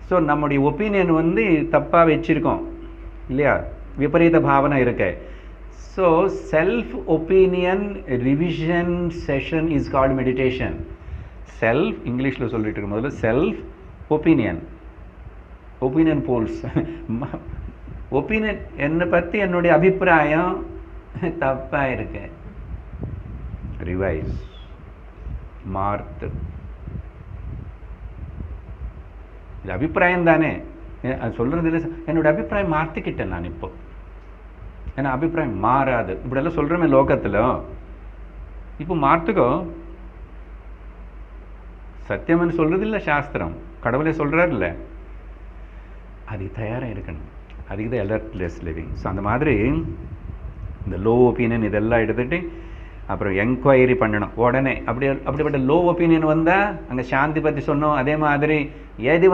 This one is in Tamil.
ஸோ நம்முடைய ஒப்பீனியன் வந்து தப்பாக வச்சுருக்கோம் இல்லையா, விபரீத பாவனை இருக்கு. So self opinion revision session is called meditation. Self இங்கிலீஷில் சொல்லிட்டு இருக்கும் போதில் செல்ஃப் ஒப்பீனியன் போல்ஸ் ஒப்பீனியன் என்னை பற்றி என்னுடைய அபிப்பிராயம் தப்பாக இருக்கு, ரிவைஸ் மார்த்து. இது அபிப்பிராயம் தானே, அது சொல்கிறது இல்லை. என்னோட அபிப்பிராயம் மாற்றிக்கிட்டேன் நான் இப்போ, ஏன்னா அபிப்பிராயம் மாறாது. இப்படியெல்லாம் சொல்கிறோமே லோகத்தில், இப்போ மாற்றுக்கோ. சத்தியம்னு சொல்கிறது இல்லை சாஸ்திரம், கடவுளே சொல்கிறார் இல்லை, அது தயாராக இருக்கணும். அதுக்கு தான் அலர்ட்லெஸ் லிவிங். ஸோ அந்த மாதிரி இந்த லோ ஒப்பீனியன் இதெல்லாம் எடுத்துகிட்டு அப்புறம் என்கொயரி பண்ணணும் உடனே. அப்படிப்பட்ட லோ ஒப்பீனியன் வந்தால் அங்கே சாந்தி பற்றி சொன்னோம், அதே மாதிரி எது